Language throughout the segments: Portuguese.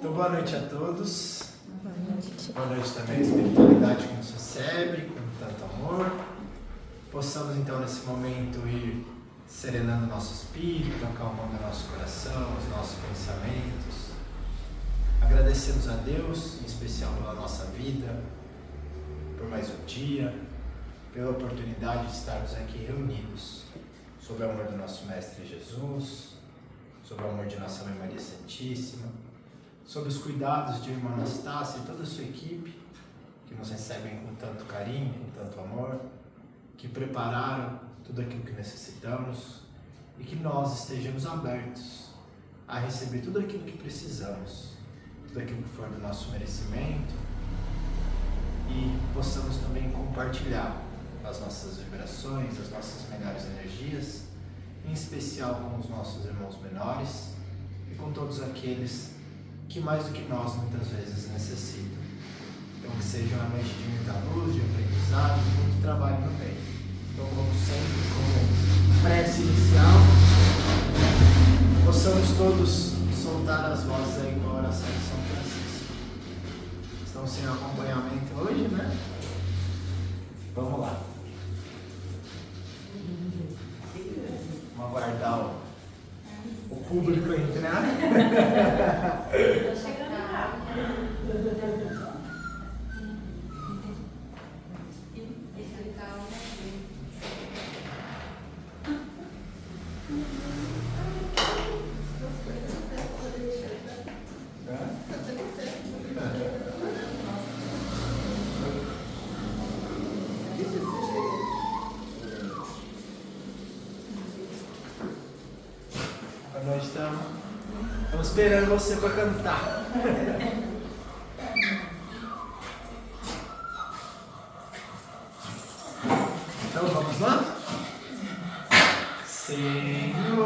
Então, boa noite a todos. Boa noite. Boa noite também à espiritualidade que nos recebe com tanto amor. Possamos então nesse momento ir serenando nosso espírito, acalmando nosso coração, os nossos pensamentos. Agradecemos a Deus, em especial pela nossa vida, por mais um dia, pela oportunidade de estarmos aqui reunidos, sob o amor do nosso Mestre Jesus, sob o amor de nossa Mãe Maria Santíssima, sob os cuidados de irmã Anastácia e toda a sua equipe, que nos recebem com tanto carinho, com tanto amor, que prepararam tudo aquilo que necessitamos e que nós estejamos abertos a receber tudo aquilo que precisamos, tudo aquilo que for do nosso merecimento, e possamos também compartilhar as nossas vibrações, as nossas melhores energias, em especial com os nossos irmãos menores e com todos aqueles que mais do que nós muitas vezes necessitam. Então que seja uma noite de muita luz, de aprendizado, de muito trabalho no bem. Então, como sempre, como prece inicial, possamos todos soltar as vozes aí com a oração de São Francisco. Estão sem acompanhamento hoje, né? Vamos lá. Vamos aguardar o público entrar. Tô chegando lá. Nós estamos esperando você para cantar. Então vamos lá? Senhor,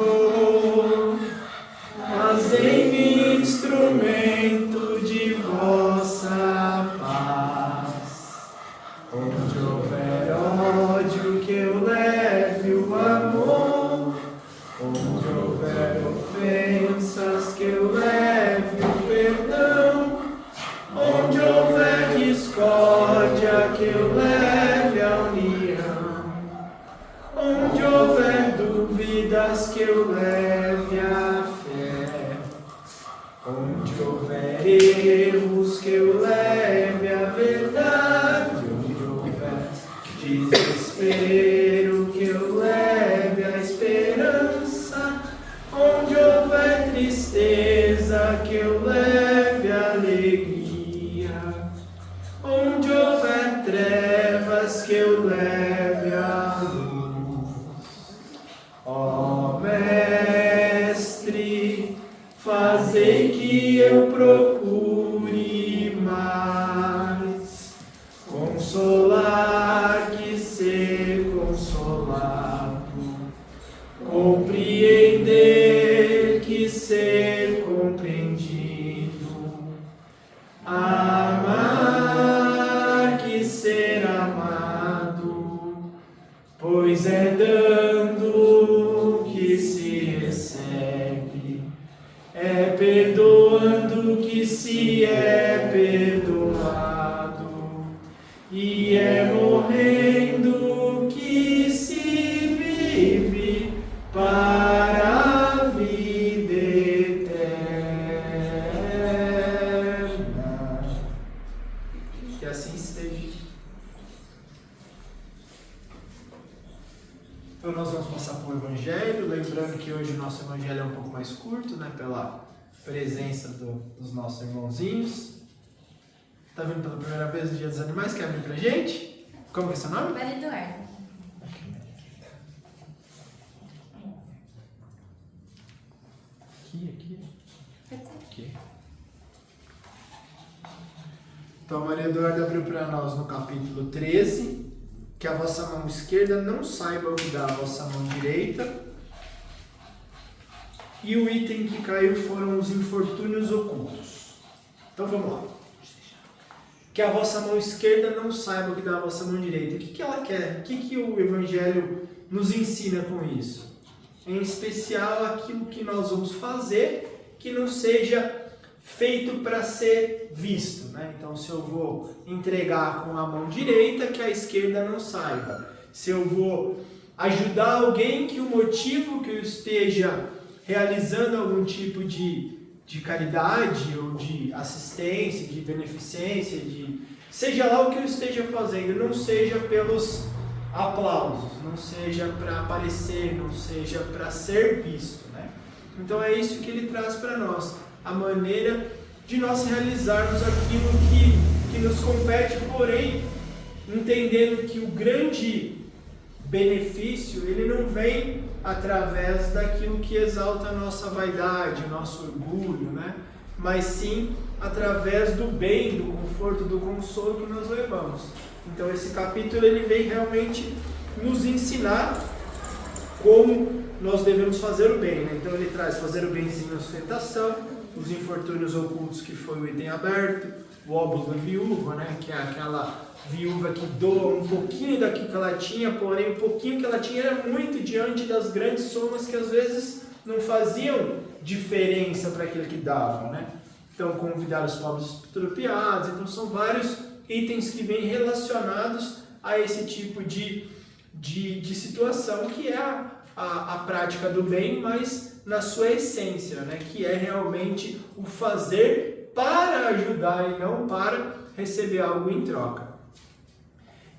fazei-me instrumento de vossa paz. Onde houver ódio, que eu leve o amor. Onde houver ofensas, que eu leve o perdão. Onde houver discórdia, que eu leve a união. Onde houver dúvidas, que eu leve a fé. Onde houver erros, que eu leve a verdade. Onde houver desespero, que eu leve a esperança. Onde houver tristeza, que eu leve a alegria. Onde houver trevas, que eu leve a luz. Ó Mestre, fazei que eu procure mais consolar que ser consolado, compreender que ser compreendido, amar que ser amado, pois é dando que se recebe, é perdoando que se é perdoado, e é morrendo que se vive para a vida eterna. Que assim seja. Então nós vamos passar por o Evangelho, lembrando que hoje o nosso Evangelho é um pouco mais curto, né, pela presença dos nossos irmãozinhos. Tá vindo pela primeira vez no Dia dos Animais? Quer abrir pra gente? Como que é seu nome? Maria Eduarda. Aqui. Então, a Maria Eduarda abriu para nós no capítulo 13, que a vossa mão esquerda não saiba o que dá a vossa mão direita. E o item que caiu foram os infortúnios ocultos. Então, vamos lá. Que a vossa mão esquerda não saiba o que dá a vossa mão direita. O que ela quer? O que o Evangelho nos ensina com isso? Em especial, aquilo que nós vamos fazer que não seja feito para ser visto, né? Então, se eu vou entregar com a mão direita, que a esquerda não saiba. Se eu vou ajudar alguém, que o motivo que eu esteja realizando algum tipo de caridade ou de assistência, de beneficência, seja lá o que eu esteja fazendo, não seja pelos aplausos, não seja para aparecer, não seja para ser visto, né? Então é isso que ele traz para nós, a maneira de nós realizarmos aquilo que nos compete, porém entendendo que o grande benefício ele não vem através daquilo que exalta a nossa vaidade, o nosso orgulho, né? Mas sim através do bem, do conforto, do consolo que nós levamos. Então esse capítulo ele vem realmente nos ensinar como nós devemos fazer o bem, né? Então ele traz fazer o bem sem ostentação, os infortúnios ocultos, que foi o item aberto, o óbolo da viúva, né? Que é aquela viúva que doa um pouquinho daquilo que ela tinha, porém o pouquinho que ela tinha era muito diante das grandes somas que às vezes não faziam diferença para aquilo que davam, né? Então convidar os pobres estropiados, então são vários itens que vêm relacionados a esse tipo de situação, que é a prática do bem, mas na sua essência, né? Que é realmente o fazer para ajudar e não para receber algo em troca.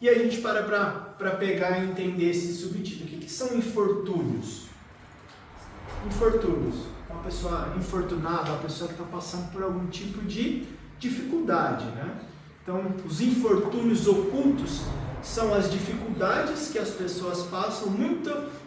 E a gente para pegar e entender esse subtítulo. O que são infortúnios? Infortúnios. Uma pessoa infortunada, uma pessoa que está passando por algum tipo de dificuldade, né? Então, os infortúnios ocultos são as dificuldades que as pessoas passam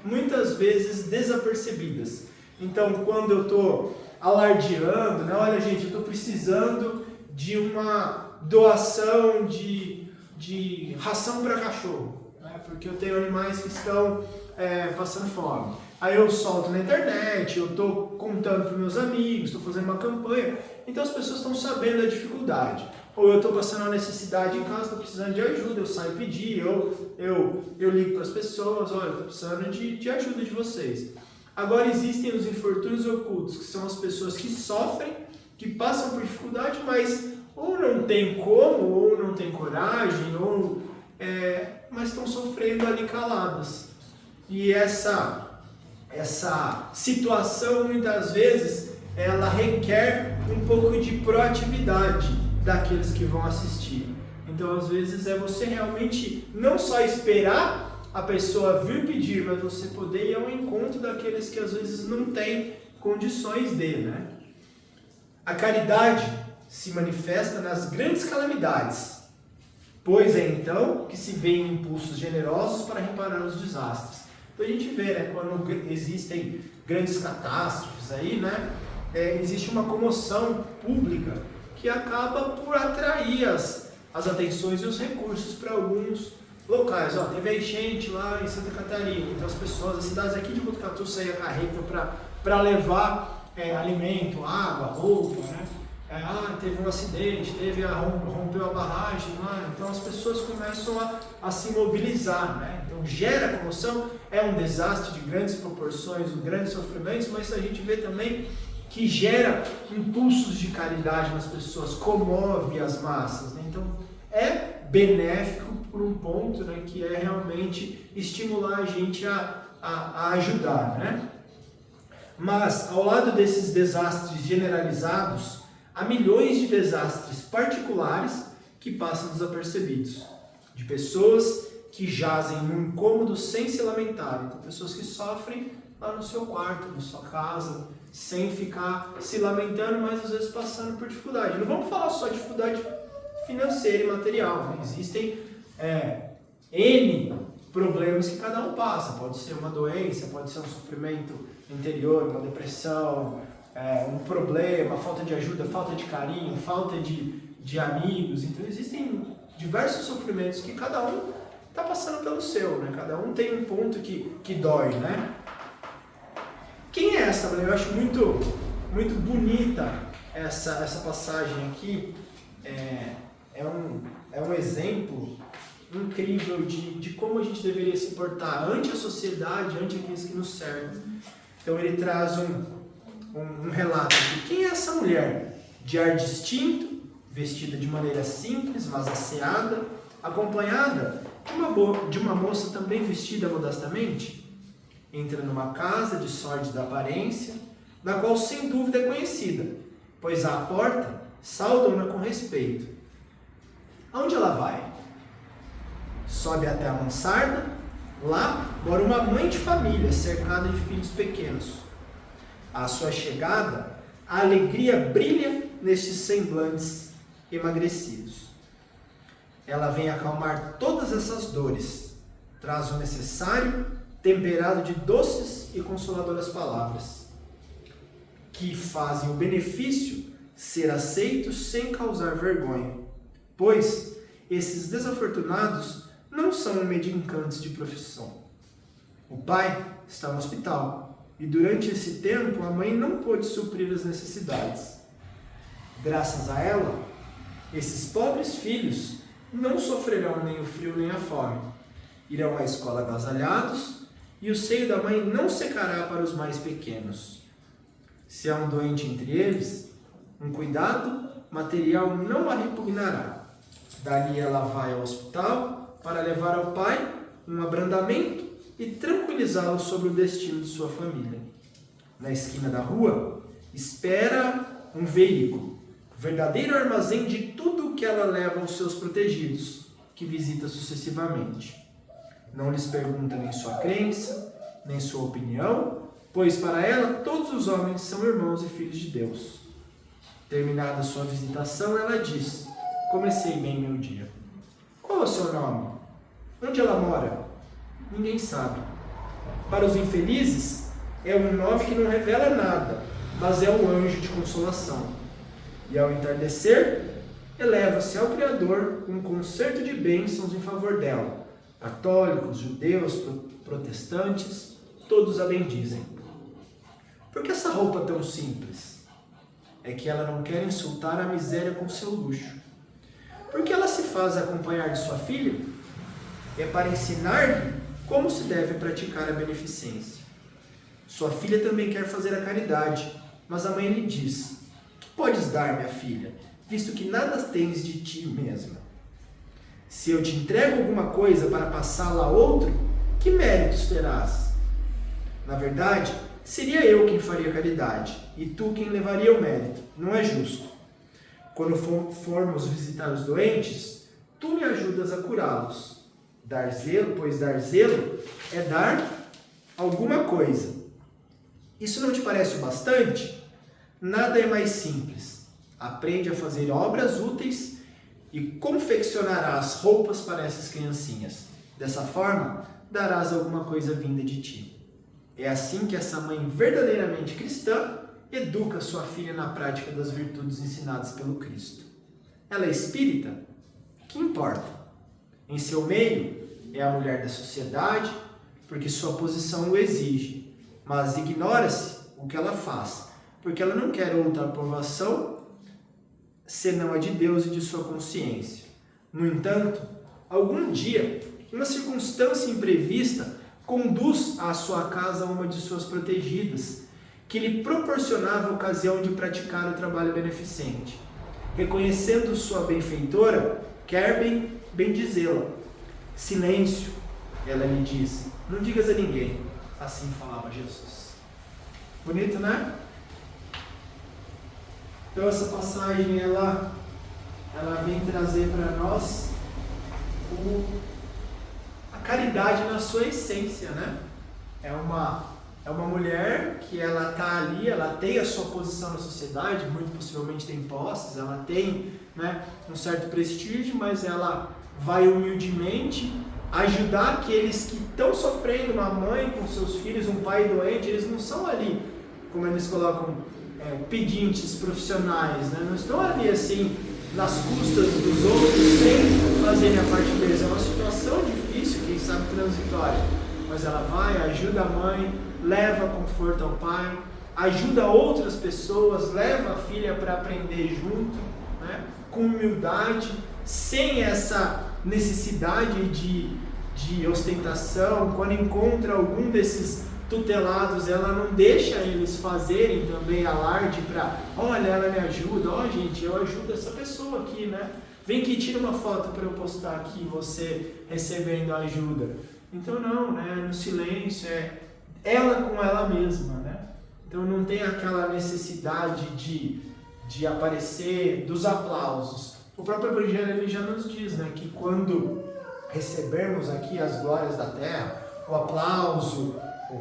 muitas vezes desapercebidas. Então, quando eu estou alardeando, né? Olha, gente, eu estou precisando de uma doação de ração para cachorro, né? Porque eu tenho animais que estão passando fome. Aí eu solto na internet, eu estou contando para meus amigos, estou fazendo uma campanha, então as pessoas estão sabendo da dificuldade. Ou eu estou passando uma necessidade em casa, estou precisando de ajuda, eu saio pedir, eu ligo para as pessoas, olha, estou precisando de ajuda de vocês. Agora existem os infortúnios ocultos, que são as pessoas que sofrem, que passam por dificuldade, mas ou não tem como, ou não tem coragem, mas estão sofrendo ali caladas. E essa situação, muitas vezes, ela requer um pouco de proatividade daqueles que vão assistir. Então, às vezes, é você realmente não só esperar a pessoa vir pedir, mas você poder ir ao encontro daqueles que, às vezes, não têm condições de, né? A caridade se manifesta nas grandes calamidades, pois é então que se veem impulsos generosos para reparar os desastres. Então a gente vê, né, quando existem grandes catástrofes aí, né, existe uma comoção pública que acaba por atrair as atenções e os recursos para alguns locais. Ó, teve a enchente lá em Santa Catarina, então as pessoas, as cidades aqui de Botucatu saíam a carreta para levar alimento, água, roupa, né? Teve um acidente, rompeu a barragem lá, então as pessoas começam a se mobilizar, né? Então gera comoção, é um desastre de grandes proporções, um grande sofrimento, mas a gente vê também que gera impulsos de caridade nas pessoas, comove as massas, né? Então é benéfico por um ponto, né, que é realmente estimular a gente a ajudar, né? Mas ao lado desses desastres generalizados, há milhões de desastres particulares que passam desapercebidos, de pessoas que jazem num incômodo sem se lamentar. Então, pessoas que sofrem lá no seu quarto, na sua casa, sem ficar se lamentando, mas às vezes passando por dificuldade. Não vamos falar só de dificuldade financeira e material, né? Existem N problemas que cada um passa. Pode ser uma doença, pode ser um sofrimento interior, uma depressão, um problema, falta de ajuda, falta de carinho, falta de amigos. Então existem diversos sofrimentos que cada um está passando pelo seu, né? Cada um tem um ponto que dói, né? Quem é essa mulher? Eu acho muito, muito bonita essa passagem aqui. É um exemplo incrível de como a gente deveria se portar ante a sociedade, ante aqueles que nos servem. Então ele traz um relato de quem é essa mulher de ar distinto, vestida de maneira simples, mas asseada, acompanhada de uma moça também vestida modestamente, entra numa casa de sórdida aparência, da qual sem dúvida é conhecida, pois à porta saudam-na com respeito. Aonde ela vai? Sobe até a mansarda, lá mora uma mãe de família cercada de filhos pequenos. À sua chegada, a alegria brilha nestes semblantes emagrecidos. Ela vem acalmar todas essas dores, traz o necessário, temperado de doces e consoladoras palavras, que fazem o benefício ser aceito sem causar vergonha, pois esses desafortunados não são mendicantes de profissão. O pai está no hospital e durante esse tempo a mãe não pôde suprir as necessidades. Graças a ela, esses pobres filhos não sofrerão nem o frio nem a fome. Irão à escola agasalhados e o seio da mãe não secará para os mais pequenos. Se há um doente entre eles, um cuidado material não a repugnará. Dali ela vai ao hospital para levar ao pai um abrandamento e tranquilizá-lo sobre o destino de sua família. Na esquina da rua, espera um veículo, verdadeiro armazém de tudo o que ela leva aos seus protegidos, que visita sucessivamente. Não lhes pergunta nem sua crença, nem sua opinião, pois para ela todos os homens são irmãos e filhos de Deus. Terminada sua visitação, ela diz: comecei bem meu dia. Qual é o seu nome? Onde ela mora? Ninguém sabe. Para os infelizes, é um nome que não revela nada, mas é um anjo de consolação. E ao entardecer, eleva-se ao Criador um concerto de bênçãos em favor dela. Católicos, judeus, protestantes, todos a bendizem. Por que essa roupa tão simples? É que ela não quer insultar a miséria com seu luxo. Por que ela se faz acompanhar de sua filha? É para ensinar-lhe como se deve praticar a beneficência. Sua filha também quer fazer a caridade, mas a mãe lhe diz: que podes dar, minha filha, visto que nada tens de ti mesma? Se eu te entrego alguma coisa para passá-la a outro, que méritos terás? Na verdade, seria eu quem faria caridade, e tu quem levaria o mérito. Não é justo. Quando formos visitar os doentes, tu me ajudas a curá-los. Pois dar zelo é dar alguma coisa. Isso não te parece o bastante? Nada é mais simples. Aprende a fazer obras úteis e confeccionarás roupas para essas criancinhas. Dessa forma, darás alguma coisa vinda de ti. É assim que essa mãe verdadeiramente cristã educa sua filha na prática das virtudes ensinadas pelo Cristo. Ela é espírita? Que importa? Em seu meio, é a mulher da sociedade, porque sua posição o exige, mas ignora-se o que ela faz, porque ela não quer outra aprovação senão a de Deus e de sua consciência. No entanto, algum dia, uma circunstância imprevista conduz à sua casa uma de suas protegidas, que lhe proporcionava a ocasião de praticar o trabalho beneficente. Reconhecendo sua benfeitora, quer bendizê-la. Silêncio, ela lhe disse, não digas a ninguém. Assim falava Jesus. Bonito, né? Então essa passagem, ela vem trazer para nós a caridade na sua essência, né? É uma mulher que ela está ali, ela tem a sua posição na sociedade, muito possivelmente tem posses, ela tem, né, um certo prestígio, mas ela vai humildemente ajudar aqueles que estão sofrendo, uma mãe com seus filhos, um pai doente. Eles não são ali, como eles colocam, pedintes profissionais, né? Não estão ali assim, nas custas dos outros, sem fazerem a parte deles. É uma situação difícil, quem sabe transitória, mas ela vai, ajuda a mãe, leva conforto ao pai, ajuda outras pessoas, leva a filha para aprender junto, né? Com humildade, sem essa necessidade de ostentação. Quando encontra algum desses tutelados, ela não deixa eles fazerem também alarde para, olha, ela me ajuda, ó gente, eu ajudo essa pessoa aqui, né? Vem que tira uma foto para eu postar aqui, você recebendo ajuda. Então não, né? No silêncio, é ela com ela mesma, né? Então não tem aquela necessidade de aparecer, dos aplausos. O próprio Evangelho ele já nos diz, né, que quando recebermos aqui as glórias da terra, o aplauso,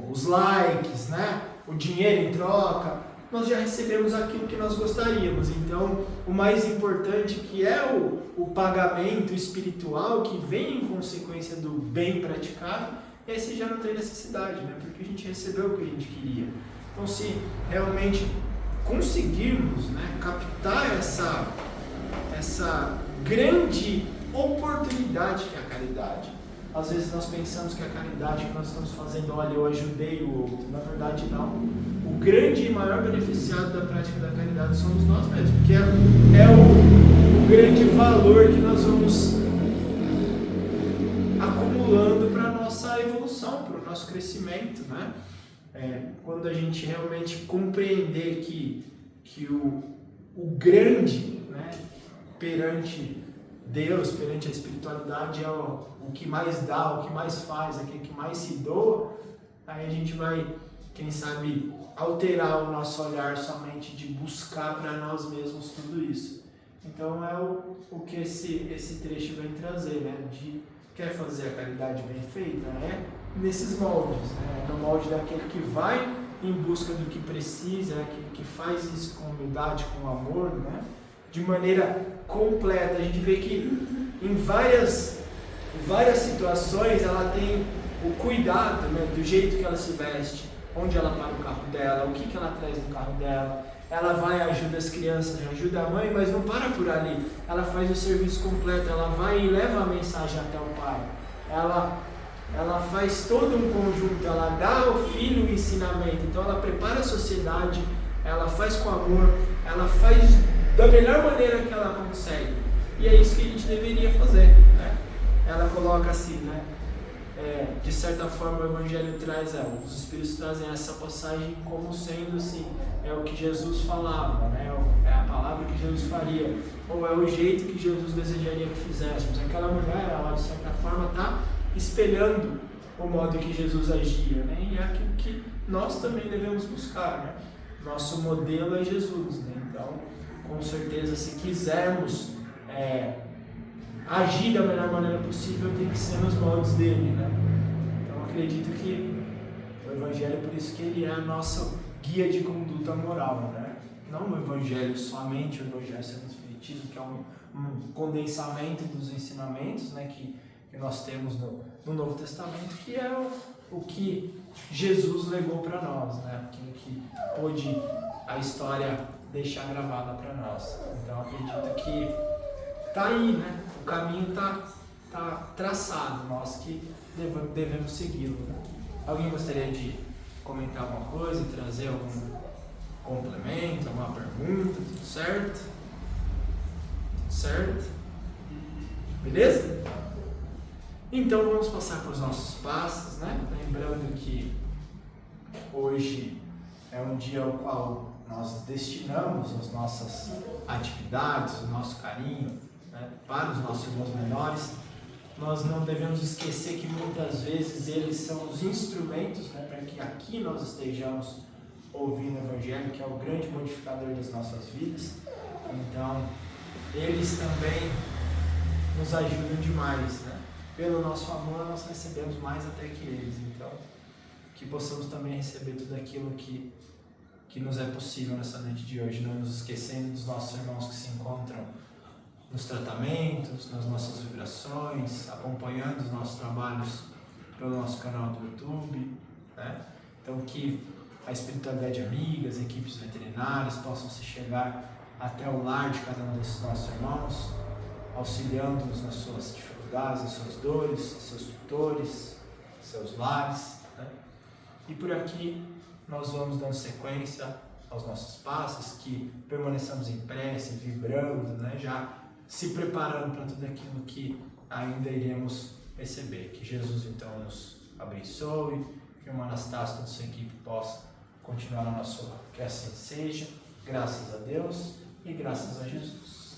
os likes, né, o dinheiro em troca, nós já recebemos aquilo que nós gostaríamos. Então, o mais importante, que é o pagamento espiritual que vem em consequência do bem praticado, esse já não tem necessidade, né, porque a gente recebeu o que a gente queria. Então, se realmente conseguirmos, né, captar essa grande oportunidade que é a caridade. Às vezes nós pensamos que a caridade que nós estamos fazendo, olha, eu ajudei o outro. Na verdade, não. O grande e maior beneficiado da prática da caridade somos nós mesmos, porque é o grande valor que nós vamos acumulando para a nossa evolução, para o nosso crescimento, né? Quando a gente realmente compreender que o grande, né, perante Deus, perante a espiritualidade, é o que mais dá, o que mais faz, aquele que mais se doa, aí a gente vai, quem sabe, alterar o nosso olhar somente de buscar para nós mesmos tudo isso. Então é o que esse trecho vem trazer, né? Quer fazer a caridade bem feita? Nesses moldes, né? No molde daquele que vai em busca do que precisa, aquele que faz isso com humildade, com amor, né? De maneira completa. A gente vê que em várias situações ela tem o cuidado, né, do jeito que ela se veste, onde ela para o carro dela, o que ela traz no carro dela. Ela vai, ajuda as crianças, ajuda a mãe, mas não para por ali. Ela faz o serviço completo, ela vai e leva a mensagem até o pai. Ela faz todo um conjunto, ela dá ao filho o ensinamento, então ela prepara a sociedade, ela faz com amor, ela faz da melhor maneira que ela consegue. E é isso que a gente deveria fazer, né? Ela coloca assim, né? De certa forma o Evangelho traz, os Espíritos trazem essa passagem como sendo assim, é o que Jesus falava, né? É a palavra que Jesus faria, ou é o jeito que Jesus desejaria que fizéssemos. Aquela mulher, ela de certa forma está espelhando o modo que Jesus agia, né? E é aquilo que nós também devemos buscar, né? Nosso modelo é Jesus, né? Então, com certeza, se quisermos agir da melhor maneira possível, tem que ser nos moldes dele, né? Então, acredito que o Evangelho, por isso que ele é a nossa guia de conduta moral, né? Não o Evangelho somente, o Evangelho segundo o Espiritismo, que é um condensamento dos ensinamentos, né, que nós temos no Novo Testamento, que é o que Jesus legou para nós, né? Aquilo que pôde a história deixar gravada para nós. Então, acredito que está aí, né? O caminho está traçado, nós que devemos segui-lo, né? Alguém gostaria de comentar alguma coisa, trazer algum complemento, alguma pergunta? Tudo certo? Tudo certo? Beleza? Então vamos passar para os nossos passos, né? Lembrando que hoje é um dia ao qual nós destinamos as nossas atividades, o nosso carinho, né, para os nossos irmãos menores. Nós não devemos esquecer que muitas vezes eles são os instrumentos, né, para que aqui nós estejamos ouvindo o Evangelho, que é o grande modificador das nossas vidas. Então, eles também nos ajudam demais, né? Pelo nosso amor, nós recebemos mais até que eles. Então, que possamos também receber tudo aquilo que nos é possível nessa noite de hoje, não nos esquecendo dos nossos irmãos que se encontram nos tratamentos, nas nossas vibrações, acompanhando os nossos trabalhos pelo nosso canal do YouTube, né? Então, que a espiritualidade amiga, as equipes veterinárias possam se chegar até o lar de cada um desses nossos irmãos, auxiliando-os nas suas dificuldades, nas suas dores, seus tutores, seus lares, né? E por aqui nós vamos dando sequência aos nossos passos, que permaneçamos em prece, vibrando, né? Já se preparando para tudo aquilo que ainda iremos receber. Que Jesus então nos abençoe, que o Anastácio e toda a sua equipe possa continuar ao nosso lado. Que assim seja, graças a Deus e graças a Jesus.